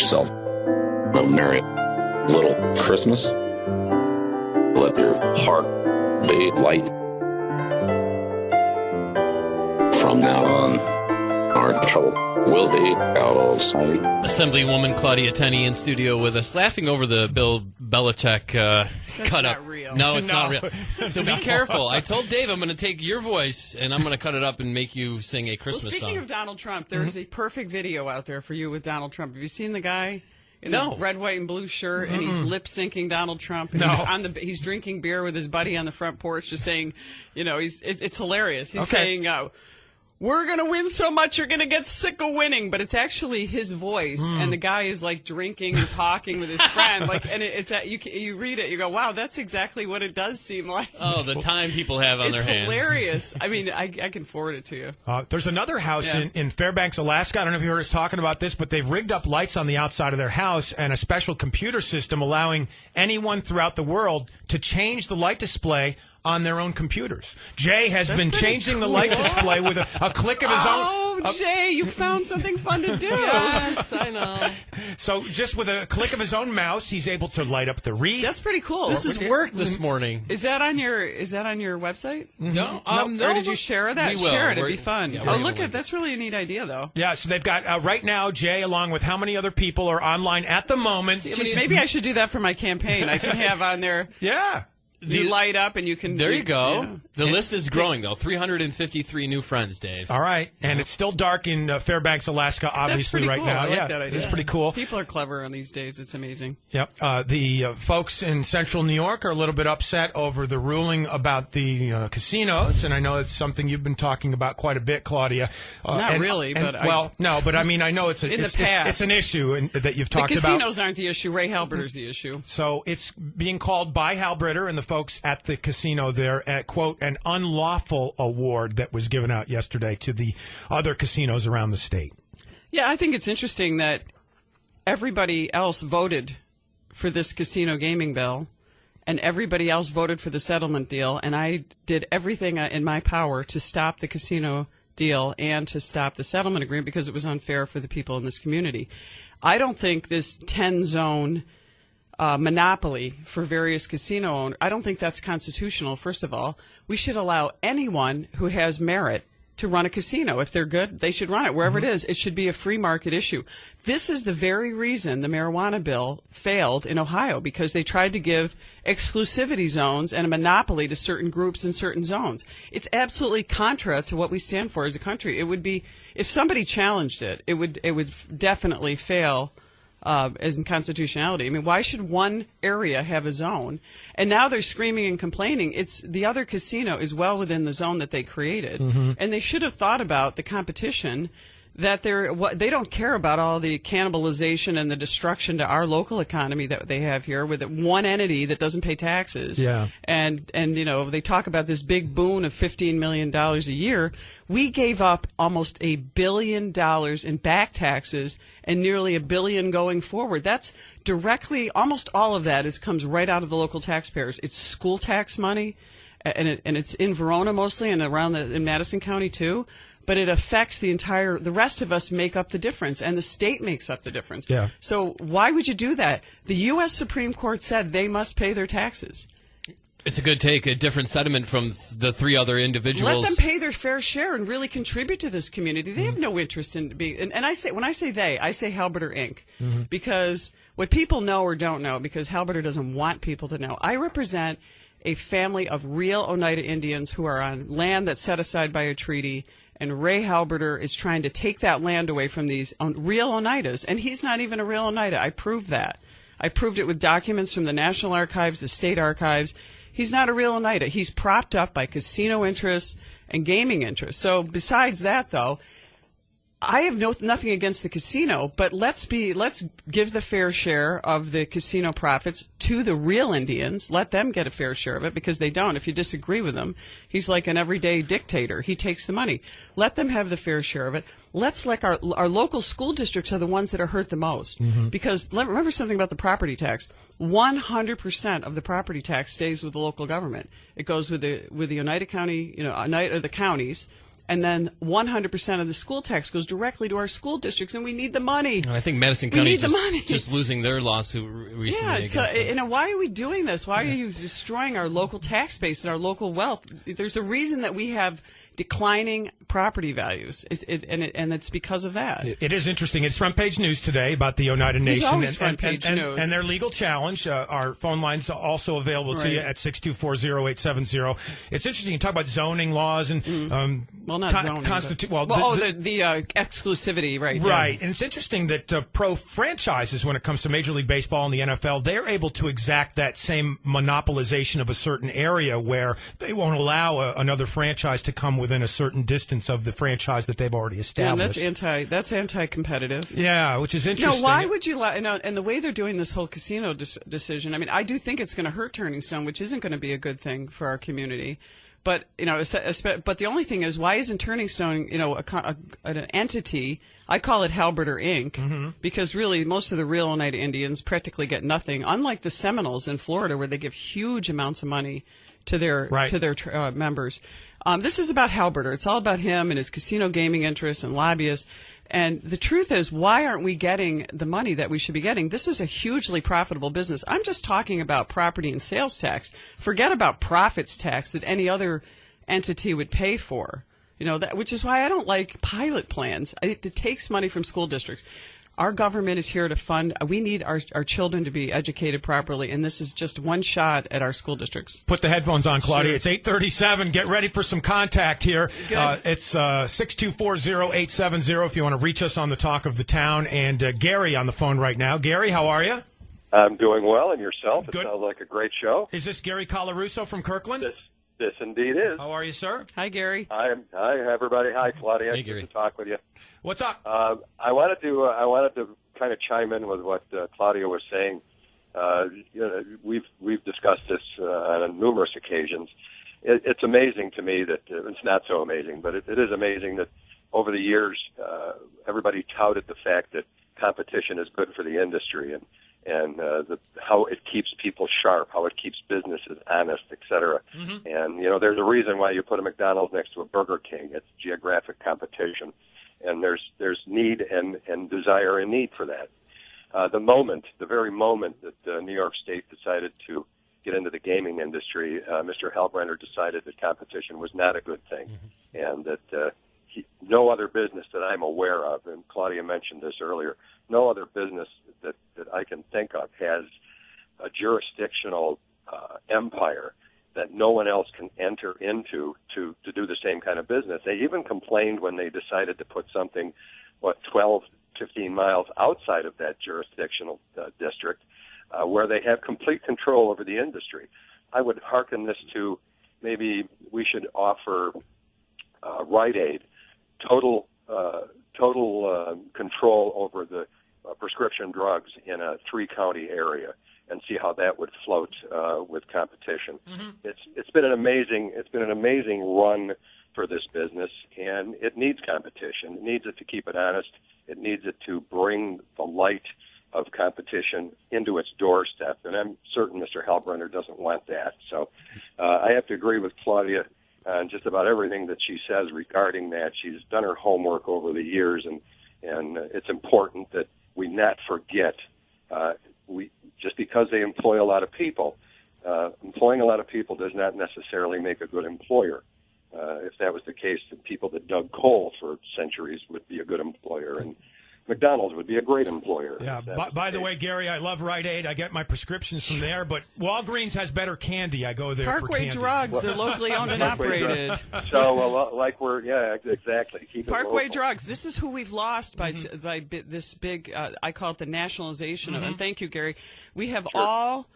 yourself a merry little Christmas. Let your heart be light. From now on, our trouble will be out of sight. Assemblywoman Claudia Tenney in studio with us, laughing over the Bill Belichick cut up. Not real. No, it's not real. So be careful. I told Dave I'm going to take your voice and I'm going to cut it up and make you sing a Christmas Speaking song. of Donald Trump, there's a perfect video out there for you with Donald Trump. Have you seen the guy in No. the red, white, and blue shirt, and he's lip syncing Donald Trump? And he's drinking beer with his buddy on the front porch, just saying, it's hilarious. He's saying, we're going to win so much you're going to get sick of winning. But it's actually his voice, and the guy is like drinking and talking with his friend. You read it, you go, wow, that's exactly what it does seem like. Oh, the time people have on their hands. It's hilarious. I mean, I can forward it to you. There's another house in Fairbanks, Alaska. I don't know if you heard us talking about this, but they've rigged up lights on the outside of their house and a special computer system allowing anyone throughout the world to change the light display on their own computers. Jay has been changing the light display with a click of his own. Oh, Jay, you found something fun to do. Yes, I know. So just with a click of his own mouse, he's able to light up the wreath. That's pretty cool. This is work this morning. Is that on your website? No. Or did you share that? We will. Share it. It'd be fun. Yeah, that's really a neat idea, though. Yeah, so they've got, right now, Jay, along with how many other people are online at the moment? Jeez, maybe I should do that for my campaign. I can have on there. Yeah. You light up and you can... There you go. The list is growing, though. 353 new friends, Dave. All right. And it's still dark in Fairbanks, Alaska, obviously, right cool. now. I like that idea. It's pretty cool. People are clever on these days. It's amazing. Yep. The folks in central New York are a little bit upset over the ruling about the casinos, and I know it's something you've been talking about quite a bit, Claudia. Not really, but... but I mean, I know it's an issue that you've talked about. The casinos aren't the issue. Ray Halberter's the issue. So it's being called by Halberter and the folks at the casino there, quote, an unlawful award that was given out yesterday to the other casinos around the state. Yeah, I think it's interesting that everybody else voted for this casino gaming bill, and everybody else voted for the settlement deal, and I did everything in my power to stop the casino deal and to stop the settlement agreement because it was unfair for the people in this community. I don't think this 10-zone monopoly for various casino owners, I don't think that's constitutional, first of all. We should allow anyone who has merit to run a casino. If they're good, they should run it wherever it is. It should be a free market issue. This is the very reason the marijuana bill failed in Ohio, because they tried to give exclusivity zones and a monopoly to certain groups in certain zones. It's absolutely contra to what we stand for as a country. It would be, if somebody challenged it, it would definitely fail as in constitutionality. I mean, why should one area have a zone? And now they're screaming and complaining. It's the other casino is well within the zone that they created, and they should have thought about the competition. That they don't care about all the cannibalization and the destruction to our local economy that they have here with one entity that doesn't pay taxes. Yeah. And they talk about this big boon of $15 million a year. We gave up almost $1 billion in back taxes and nearly $1 billion going forward. That's directly, almost all of that comes right out of the local taxpayers. It's school tax money, and it's in Verona mostly and around in Madison County too. But it affects the rest of us make up the difference, and the state makes up the difference. Yeah. So why would you do that? The U.S. Supreme Court said they must pay their taxes. It's a good take, a different sentiment from the three other individuals. Let them pay their fair share and really contribute to this community. They have no interest in being, and when I say they, I say Halberter Inc. Because what people know or don't know, because Halberter doesn't want people to know, I represent a family of real Oneida Indians who are on land that's set aside by a treaty. And Ray Halberter is trying to take that land away from these real Oneidas. And he's not even a real Oneida. I proved that. I proved it with documents from the National Archives, the state archives. He's not a real Oneida. He's propped up by casino interests and gaming interests. So besides that, though, I have nothing against the casino, but let's give the fair share of the casino profits to the real Indians. Let them get a fair share of it, because they don't. If you disagree with him, he's like an everyday dictator. He takes the money. Let them have the fair share of it. Let's let our local school districts are the ones that are hurt the most. Because remember something about the property tax. 100% of the property tax stays with the local government. It goes with the Oneida County, the counties. and then 100% of the school tax goes directly to our school districts, and we need the money. And I think Madison We County need the money. just losing their lawsuit recently. Yeah, against so them. why are we doing this? Why are you destroying our local tax base and our local wealth? There's a reason that we have declining property values, and it's because of that. It is interesting. It's front page news today about the Oneida Nation always front page news. and their legal challenge. Our phone lines are also available to you at 6240870. It's interesting. You talk about zoning laws and well, not zoning. The exclusivity, right? Right, Yeah. and it's interesting that pro franchises, when it comes to Major League Baseball and the NFL, they're able to exact that same monopolization of a certain area where they won't allow another franchise to come within a certain distance of the franchise that they've already established. Yeah, that's anti-competitive. Yeah, which is interesting. Why would you and the way they're doing this whole casino decision, I mean, I do think it's going to hurt Turning Stone, which isn't going to be a good thing for our community. But but the only thing is, why isn't Turning Stone, an entity? I call it Halberter Inc. Because really, most of the real Oneida Indians practically get nothing. Unlike the Seminoles in Florida, where they give huge amounts of money to their members. This is about Halberter. It's all about him and his casino gaming interests and lobbyists. And the truth is, why aren't we getting the money that we should be getting? This is a hugely profitable business. I'm just talking about property and sales tax. Forget about profits tax that any other entity would pay for. Which is why I don't like pilot plans. It takes money from school districts. Our government is here to fund. We need our children to be educated properly, and this is just one shot at our school districts. Put the headphones on, Claudia. Sure. It's 8:37. Get ready for some contact here. Good. It's 6240870 if you want to reach us on the talk of the town. And Gary on the phone right now. Gary, how are you? I'm doing well, and yourself? Good. It sounds like a great show. Is this Gary Colarusso from Kirkland? This indeed is. How are you, sir? Hi, Gary. Hi, everybody. Hi, Claudia. Hey, Gary. Good to talk with you. What's up? I wanted to kind of chime in with what Claudia was saying. We've discussed this on numerous occasions. It's amazing to me that it's not so amazing, but it is amazing that over the years everybody touted the fact that competition is good for the industry and how it keeps people sharp, how it keeps businesses honest, et cetera. And there's a reason why you put a McDonald's next to a Burger King. It's geographic competition. And there's need and desire and need for that. The very moment that New York State decided to get into the gaming industry, Mr. Halbrenner decided that competition was not a good thing, and that no other business that I'm aware of, and Claudia mentioned this earlier, no other business that I can think of has a jurisdictional empire that no one else can enter into to do the same kind of business. They even complained when they decided to put something, 12, 15 miles outside of that jurisdictional district, where they have complete control over the industry. I would hearken this to maybe we should offer Rite Aid total control over the prescription drugs in a 3-county area, and see how that would float with competition. It's been an amazing run for this business, and it needs competition. It needs it to keep it honest. It needs it to bring the light of competition into its doorstep, and I'm certain Mr. Halbrenner doesn't want that. So I have to agree with Claudia on just about everything that she says regarding that. She's done her homework over the years, and it's important that we not forget just because they employ a lot of people, employing a lot of people does not necessarily make a good employer. If that was the case, the people that dug coal for centuries would be a good employer, and McDonald's would be a great employer. Yeah. By the way, Gary, I love Rite Aid. I get my prescriptions from there, but Walgreens has better candy. I go there for Parkway candy. Drugs, they're locally owned and operated. So, exactly. Keep it Parkway local. Drugs. This is who we've lost by this big, I call it the nationalization of it. And thank you, Gary. We have all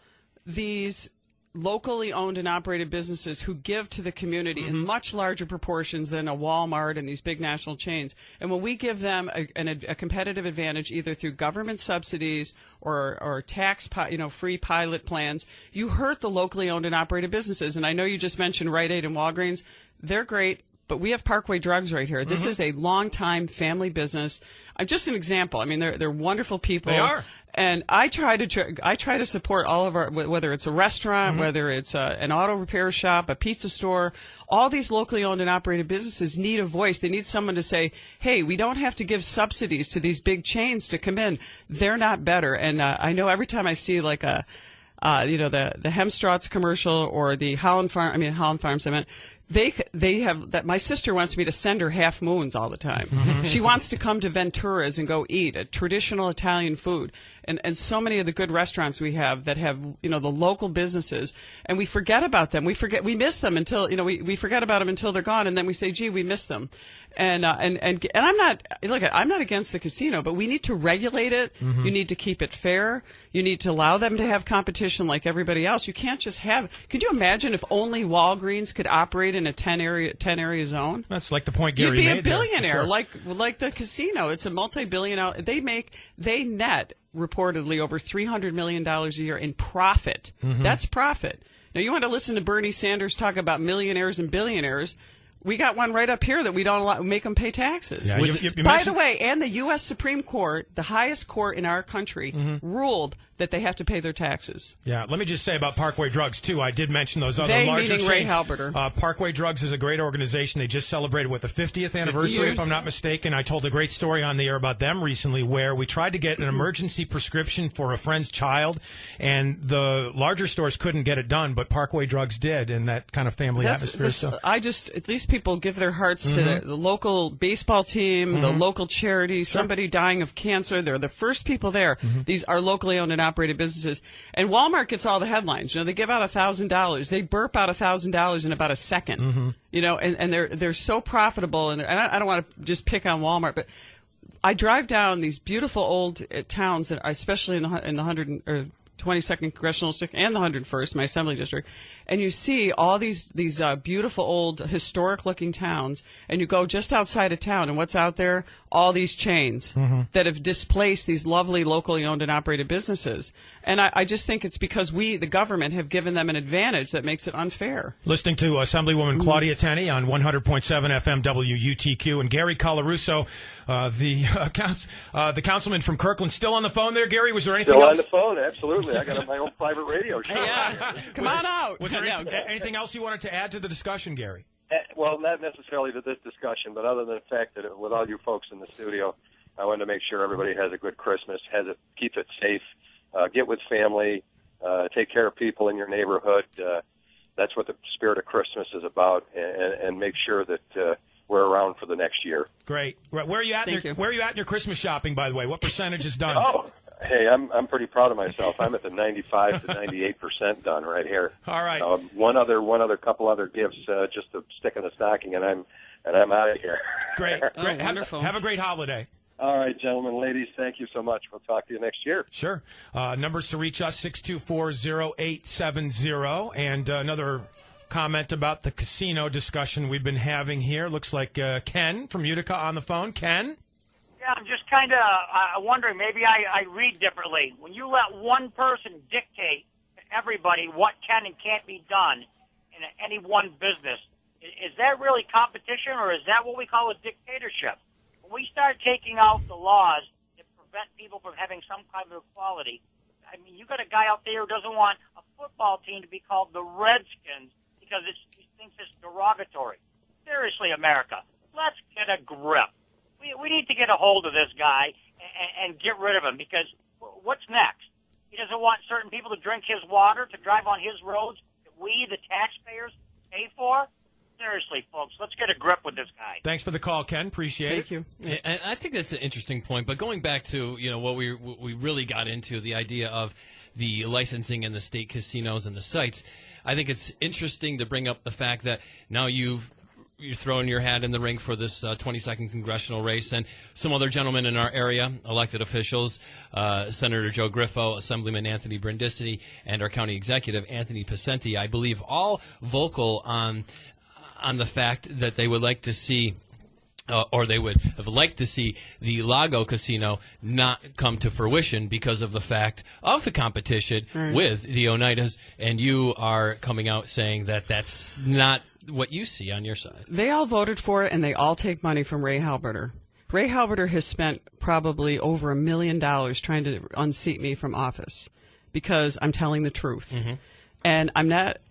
these locally owned and operated businesses who give to the community in much larger proportions than a Walmart and these big national chains. And when we give them a competitive advantage, either through government subsidies or tax, free pilot plans, you hurt the locally owned and operated businesses. And I know you just mentioned Rite Aid and Walgreens. They're great. But we have Parkway Drugs right here. This is a long-time family business. Just an example. I mean, they're wonderful people. They are. And I try to support all of our, whether it's a restaurant, whether it's an auto repair shop, a pizza store, all these locally owned and operated businesses need a voice. They need someone to say, hey, we don't have to give subsidies to these big chains to come in. They're not better. And I know every time I see like the Hemstraut's commercial or the Holland Farms, I meant, they have that. My sister wants me to send her Half Moons all the time. She wants to come to Ventura's and go eat a traditional Italian food, and so many of the good restaurants we have that have the local businesses, and we forget about them. We miss them until we forget about them until they're gone, and then we say, gee, we miss them. And I'm not against the casino, but we need to regulate it. You need to keep it fair. You need to allow them to have competition like everybody else. You can't just have. Could you imagine if only Walgreens could operate in a 10 area zone? That's like the point Gary made. You'd be a billionaire, sure. like the casino. It's a multi-billion. They net reportedly over $300 million a year in profit. That's profit. Now you want to listen to Bernie Sanders talk about millionaires and billionaires. We got one right up here that we don't make them pay taxes. Yeah, you By the way, and the U.S. Supreme Court, the highest court in our country, ruled that they have to pay their taxes. Yeah, let me just say about Parkway Drugs, too. I did mention those other They, larger meaning chains. Ray Halberter. Parkway Drugs is a great organization. They just celebrated, the 50th anniversary, if I'm not mistaken. I told a great story on the air about them recently where we tried to get an emergency prescription for a friend's child, and the larger stores couldn't get it done, but Parkway Drugs did, in that kind of family atmosphere. These people give their hearts to the local baseball team, the local charity, somebody dying of cancer. They're the first people there. These are locally owned and operated businesses. And Walmart gets all the headlines. They give out $1,000. They burp out $1,000 in about a second. And they're so profitable. And I don't want to just pick on Walmart, but I drive down these beautiful old towns, especially in the 22nd Congressional District and the 101st, my assembly district, and you see all these beautiful old historic-looking towns, and you go just outside of town, and what's out there? All these chains that have displaced these lovely locally owned and operated businesses. And I just think it's because we, the government, have given them an advantage that makes it unfair. Listening to Assemblywoman Claudia Tenney on 100.7 FM WUTQ, and Gary Colarusso, the councilman from Kirkland, still on the phone there. Gary, was there anything else? Still on the phone, absolutely. I got my own private radio show. Yeah, come on out. Was there anything else you wanted to add to the discussion, Gary? Well, not necessarily to this discussion, but other than the fact that with all you folks in the studio, I wanted to make sure everybody has a good Christmas, keep it safe, get with family, take care of people in your neighborhood. That's what the spirit of Christmas is about, and make sure that we're around for the next year. Great. Where are you at? Where are you at in your Christmas shopping, by the way? What percentage is done? Oh. Hey, I'm pretty proud of myself. I'm at the 95 to 98% done right here. All right. Couple other gifts just to stick in the stocking, and I'm out of here. Great. Wonderful. Have a great holiday. All right, gentlemen, ladies, thank you so much. We'll talk to you next year. Sure. Numbers to reach us, 624-0870. And another comment about the casino discussion we've been having here. Looks like Ken from Utica on the phone. Ken? Yeah, I'm just kind of wondering, maybe I read differently. When you let one person dictate to everybody what can and can't be done in any one business, is that really competition, or is that what we call a dictatorship? When we start taking out the laws that prevent people from having some kind of equality, I mean, you got a guy out there who doesn't want a football team to be called the Redskins because he thinks it's derogatory. Seriously, America, let's get a grip. We need to get a hold of this guy and get rid of him, because what's next? He doesn't want certain people to drink his water, to drive on his roads that we, the taxpayers, pay for? Seriously, folks, let's get a grip with this guy. Thanks for the call, Ken. Appreciate it. Thank you. Yeah, and I think that's an interesting point. But going back to what we really got into, the idea of the licensing and the state casinos and the sites, I think it's interesting to bring up the fact that now you're throwing your hat in the ring for this 22nd congressional race, and some other gentlemen in our area, elected officials, Senator Joe Griffo, Assemblyman Anthony Brindisi, and our county executive, Anthony Pacenti, I believe, all vocal on the fact that they would like to see or they would have liked to see the Lago Casino not come to fruition because of the fact of the competition with the Oneidas, and you are coming out saying that that's not what you see on your side. They all voted for it, and they all take money from Ray Halberter. Ray Halberter has spent probably over $1 million trying to unseat me from office because I'm telling the truth. Mm-hmm. And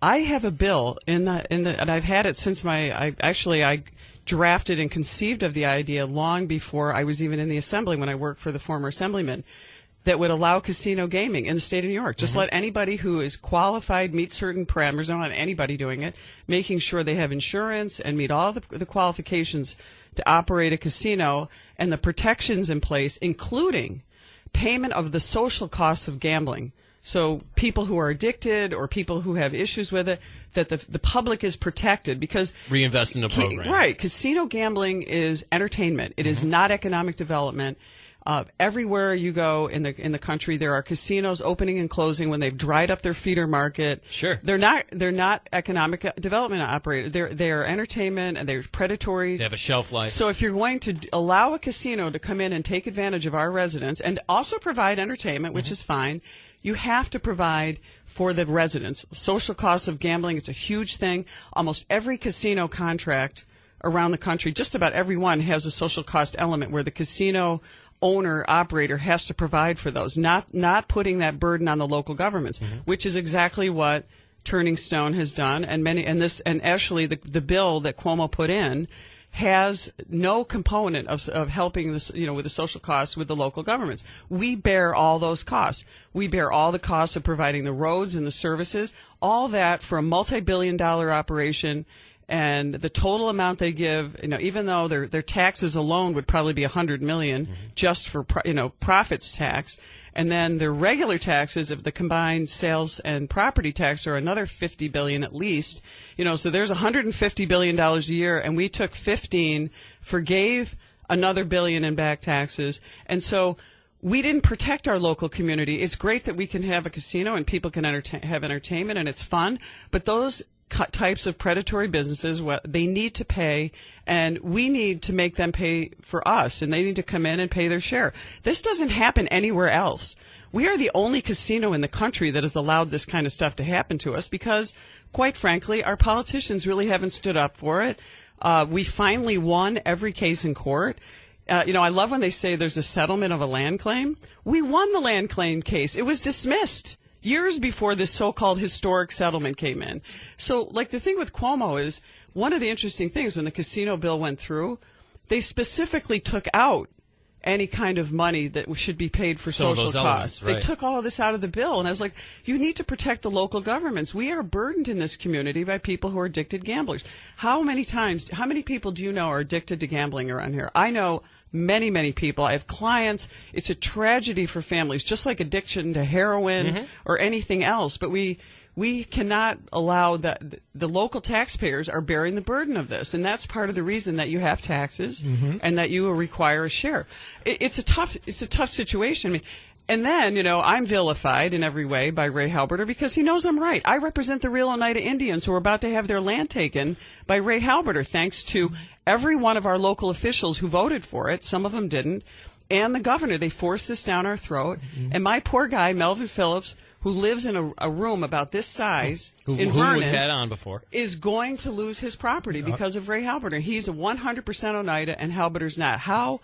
I have a bill and I've had it since I drafted and conceived of the idea long before I was even in the assembly when I worked for the former assemblyman, that would allow casino gaming in the state of New York. Just let anybody who is qualified meet certain parameters. I don't want anybody doing it, making sure they have insurance and meet all the qualifications to operate a casino and the protections in place, including payment of the social costs of gambling. So people who are addicted or people who have issues with it, that the public is protected because reinvest in the program. Right. Casino gambling is entertainment. It is not economic development. Everywhere you go in the country, there are casinos opening and closing when they've dried up their feeder market. Sure, they're not economic development operators. They're entertainment and they're predatory. They have a shelf life. So if you're going to allow a casino to come in and take advantage of our residents and also provide entertainment, which is fine, you have to provide for the residents. Social costs of gambling, it's a huge thing. Almost every casino contract around the country, just about every one, has a social cost element where the casino owner operator has to provide for those, not putting that burden on the local governments, which is exactly what Turning Stone has done, and actually the bill that Cuomo put in has no component of helping this, with the social costs with the local governments. We bear all those costs. We bear all the costs of providing the roads and the services, all that for a multi-billion-dollar operation. And the total amount they give, even though their taxes alone would probably be $100 million just for profits tax, and then their regular taxes of the combined sales and property tax are another $50 billion at least. So there's $150 billion a year, and we took 15, forgave another $1 billion in back taxes, and so we didn't protect our local community. It's great that we can have a casino and people can have entertainment and it's fun, but those types of predatory businesses, they need to pay, and we need to make them pay for us, and they need to come in and pay their share. This doesn't happen anywhere else. We are the only casino in the country that has allowed this kind of stuff to happen to us because, quite frankly, our politicians really haven't stood up for it. We finally won every case in court. I love when they say there's a settlement of a land claim. We won the land claim case. It was dismissed years before this so-called historic settlement came in. So, the thing with Cuomo is, one of the interesting things, when the casino bill went through, they specifically took out any kind of money that should be paid for social costs. Right. They took all of this out of the bill, and I was like, you need to protect the local governments. We are burdened in this community by people who are addicted gamblers. How many people do you know are addicted to gambling around here? I know many, many people. I have clients. It's a tragedy for families, just like addiction to heroin or anything else. But we cannot allow that. The local taxpayers are bearing the burden of this, and that's part of the reason that you have taxes and that you require a share. It's a tough situation. And then, I'm vilified in every way by Ray Halberter because he knows I'm right. I represent the real Oneida Indians who are about to have their land taken by Ray Halberter, thanks to every one of our local officials who voted for it. Some of them didn't. And the governor. They forced this down our throat. And my poor guy, Melvin Phillips, who lives in a room about this size in Vernon, we've had on before, is going to lose his property because of Ray Halberter. He's a 100% Oneida, and Halberter's not. How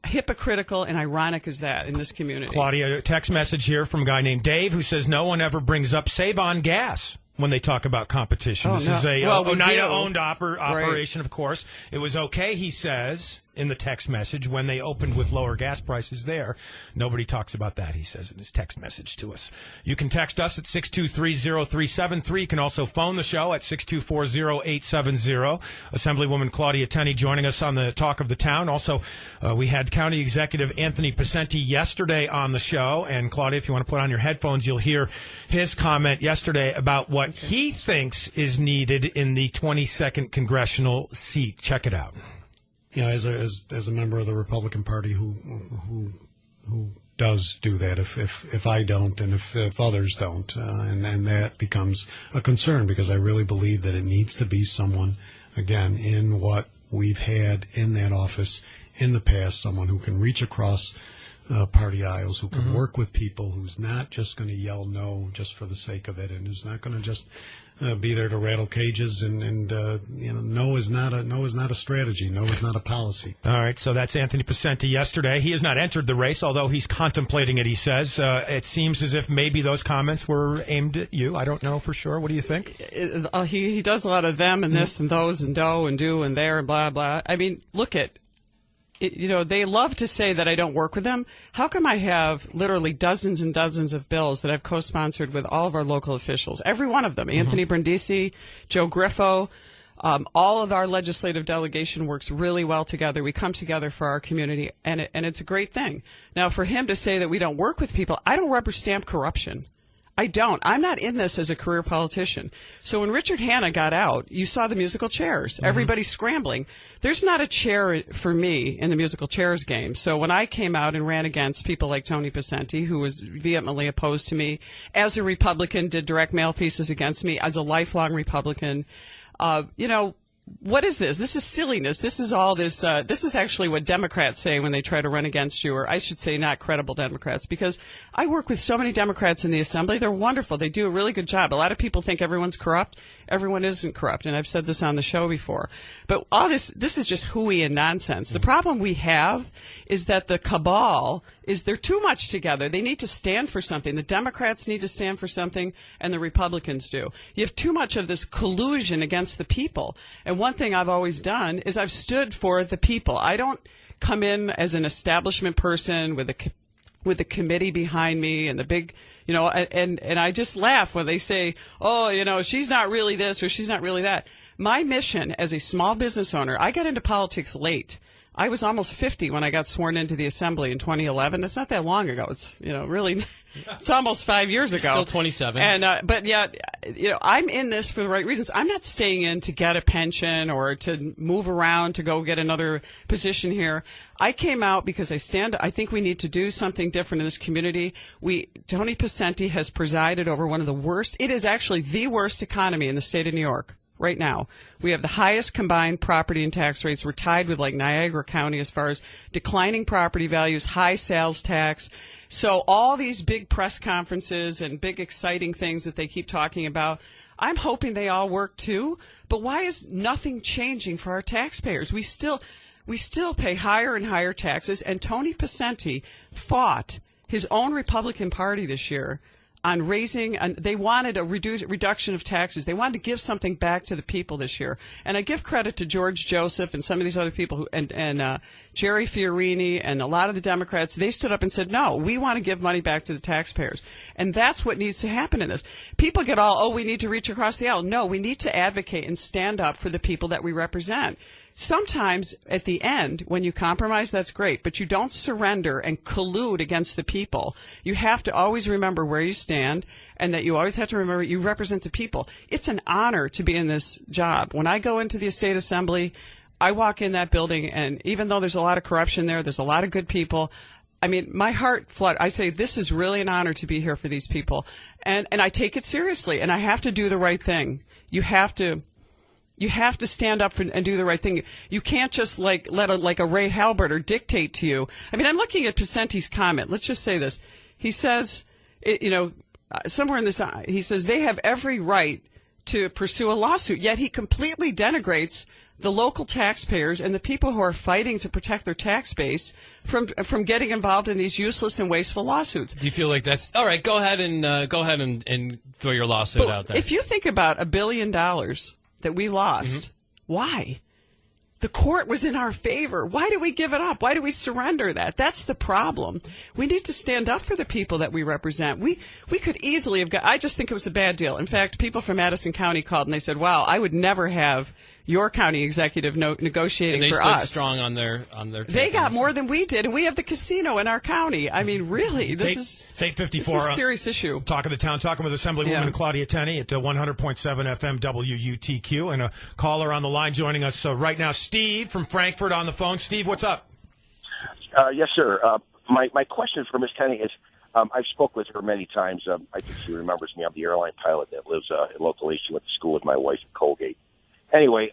hypocritical and ironic is that in this community? Claudia, a text message here from a guy named Dave who says no one ever brings up Save on Gas when they talk about competition. This is a Oneida-owned operation, of course. It was okay, he says, in the text message when they opened with lower gas prices there. Nobody talks about that, he says in his text message to us. You can text us at 623-0373. You can also phone the show at 624-0870. Assemblywoman Claudia Tenney joining us on the Talk of the Town. Also, we had County Executive Anthony Pacenti yesterday on the show. And Claudia, if you want to put on your headphones, you'll hear his comment yesterday about what he thinks is needed in the 22nd congressional seat. Check it out. As a member of the Republican Party who does do that, if I don't and if others don't, and that becomes a concern because I really believe that it needs to be someone, again, in what we've had in that office in the past, someone who can reach across party aisles, who can work with people, who's not just going to yell no just for the sake of it, and who's not going to just be there to rattle cages, and no is not a strategy. No is not a policy. All right, so that's Anthony Picenti yesterday. He has not entered the race, although he's contemplating it, he says. It seems as if maybe those comments were aimed at you. I don't know for sure. What do you think? He does a lot of them and this and those and do and there and blah, blah. I mean, look at they love to say that I don't work with them. How come I have literally dozens and dozens of bills that I've co-sponsored with all of our local officials? Every one of them. Anthony Brindisi, Joe Griffo, all of our legislative delegation works really well together. We come together for our community, and it's a great thing. Now, for him to say that we don't work with people, I don't rubber stamp corruption. I don't. I'm not in this as a career politician. So when Richard Hanna got out, you saw the musical chairs. Everybody's scrambling. There's not a chair for me in the musical chairs game. So when I came out and ran against people like Tony Picenti, who was vehemently opposed to me, as a Republican, did direct mail pieces against me, as a lifelong Republican, what is this? This is silliness. This is all this. This is actually what Democrats say when they try to run against you, or I should say not credible Democrats, because I work with so many Democrats in the Assembly. They're wonderful. They do a really good job. A lot of people think everyone's corrupt. Everyone isn't corrupt, and I've said this on the show before. But all this is just hooey and nonsense. The problem we have is that the cabal they're too much together. They need to stand for something. The Democrats need to stand for something, and the Republicans do. You have too much of this collusion against the people. And one thing I've always done is I've stood for the people. I don't come in as an establishment person with a committee behind me and the big, and I just laugh when they say, oh, she's not really this or she's not really that. My mission as a small business owner, I got into politics late. I was almost 50 when I got sworn into the Assembly in 2011. It's not that long ago. It's, really, it's almost 5 years ago. Still 27. And, but yeah, I'm in this for the right reasons. I'm not staying in to get a pension or to move around to go get another position here. I came out because I think we need to do something different in this community. Tony Picenti has presided over one of the worst, it is actually the worst economy in the state of New York. Right now, we have the highest combined property and tax rates. We're tied with like Niagara County as far as declining property values, high sales tax. So all these big press conferences and big exciting things that they keep talking about, I'm hoping they all work too. But why is nothing changing for our taxpayers? We still pay higher and higher taxes. And Tony Picenti fought his own Republican Party this year on they wanted a reduction of taxes. They wanted to give something back to the people this year. And I give credit to George Joseph and some of these other people and Jerry Fiorini and a lot of the Democrats. They stood up and said, no, we want to give money back to the taxpayers. And that's what needs to happen in this. People get we need to reach across the aisle. No, we need to advocate and stand up for the people that we represent. Sometimes at the end, when you compromise, that's great, but you don't surrender and collude against the people. You have to always remember where you stand, and that you always have to remember you represent the people. It's an honor to be in this job. When I go into the State Assembly, I walk in that building, and even though there's a lot of corruption there's a lot of good people. I mean, my heart flood. I say, this is really an honor to be here for these people. And I take it seriously, and I have to do the right thing. You have to stand up and do the right thing. You can't just let a Ray Halberter dictate to you. I mean, I'm looking at Picenti's comment. Let's just say this. He says, somewhere in this, he says they have every right to pursue a lawsuit, yet he completely denigrates the local taxpayers and the people who are fighting to protect their tax base from getting involved in these useless and wasteful lawsuits. Do you feel like that's all right? Go ahead and throw your lawsuit out there. If you think about $1 billion that we lost, why? The court was in our favor. Why do we give it up? Why do we surrender that? That's the problem. We need to stand up for the people that we represent. We could easily have I just think it was a bad deal. In fact, people from Madison County called and they said, wow, I would never have your county executive negotiating for us. And they stood strong on their They got more than we did, and we have the casino in our county. I mean, really, this is 8:54. This is a serious issue. Talk of the town, talking with Assemblywoman Claudia Tenney at 100.7 FM WUTQ, and a caller on the line joining us right now, Steve from Frankfurt on the phone. Steve, what's up? Yes, sir. My question for Ms. Tenney is, I've spoke with her many times. I think she remembers me. I'm the airline pilot that lives locally. She went to school with my wife at Colgate. Anyway,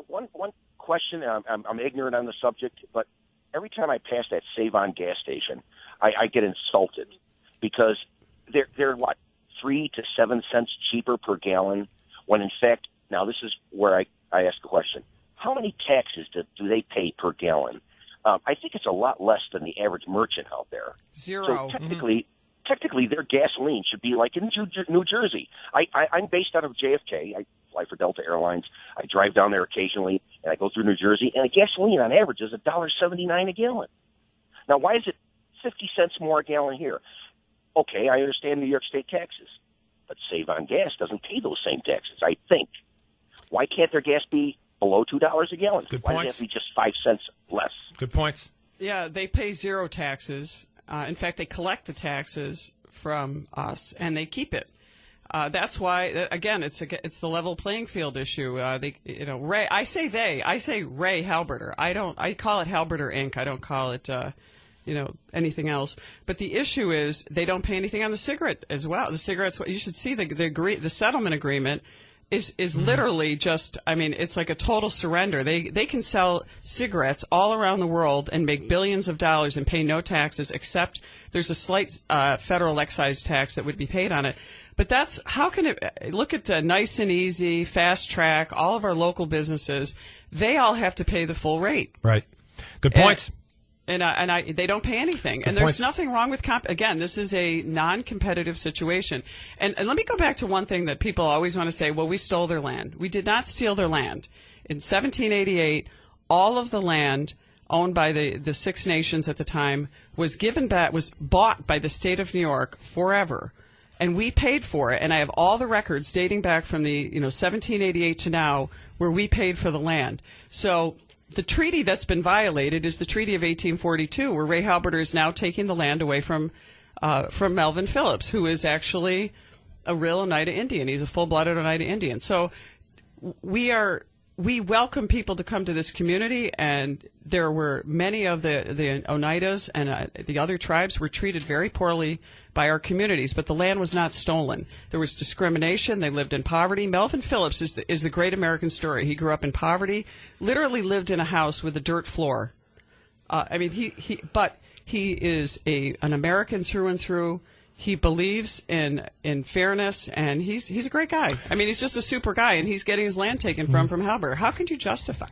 one question. I'm ignorant on the subject, but every time I pass that Save On gas station, I get insulted because they're like 3 to 7 cents cheaper per gallon, when in fact, now this is where I ask the question, how many taxes do they pay per gallon? I think it's a lot less than the average merchant out there. Zero. So technically, their gasoline should be like in New Jersey. I'm based out of JFK. I fly for Delta Airlines. I drive down there occasionally, and I go through New Jersey, and a gasoline on average is $1.79 a gallon. Now, why is it 50 cents more a gallon here? Okay, I understand New York State taxes, but Save on Gas doesn't pay those same taxes, I think. Why can't their gas be below $2 a gallon? Good Why points. does it have to be just 5 cents less? Good points. Yeah, they pay zero taxes. In fact, they collect the taxes from us and they keep it. That's why, again, it's the level playing field issue. Ray. I say Ray Halberter. I call it Halberter Inc. I don't call it anything else. But the issue is they don't pay anything on the cigarette as well. The cigarettes. You should see the settlement agreement is literally just, it's like a total surrender. They can sell cigarettes all around the world and make billions of dollars and pay no taxes, except there's a slight federal excise tax that would be paid on it. But how can it, look at Nice and Easy, Fast Track, all of our local businesses, they all have to pay the full rate. Right. Good points. And they don't pay anything. And there's nothing wrong with again, this is a non-competitive situation. And let me go back to one thing that people always want to say, well, we stole their land. We did not steal their land. In 1788, all of the land owned by the Six Nations at the time was bought by the state of New York forever. And we paid for it. And I have all the records dating back from the 1788 to now where we paid for the land. So the treaty that's been violated is the Treaty of 1842, where Ray Halberter is now taking the land away from Melvin Phillips, who is actually a real Oneida Indian. He's a full-blooded Oneida Indian. So we welcome people to come to this community, and there were many of the Oneidas and the other tribes were treated very poorly by our communities, but the land was not stolen. There was discrimination. They lived in poverty. Melvin Phillips is the great American story. He grew up in poverty, literally lived in a house with a dirt floor. But he is an American through and through. He believes in fairness, and he's a great guy. He's just a super guy, and he's getting his land taken from Halberter. How can you justify?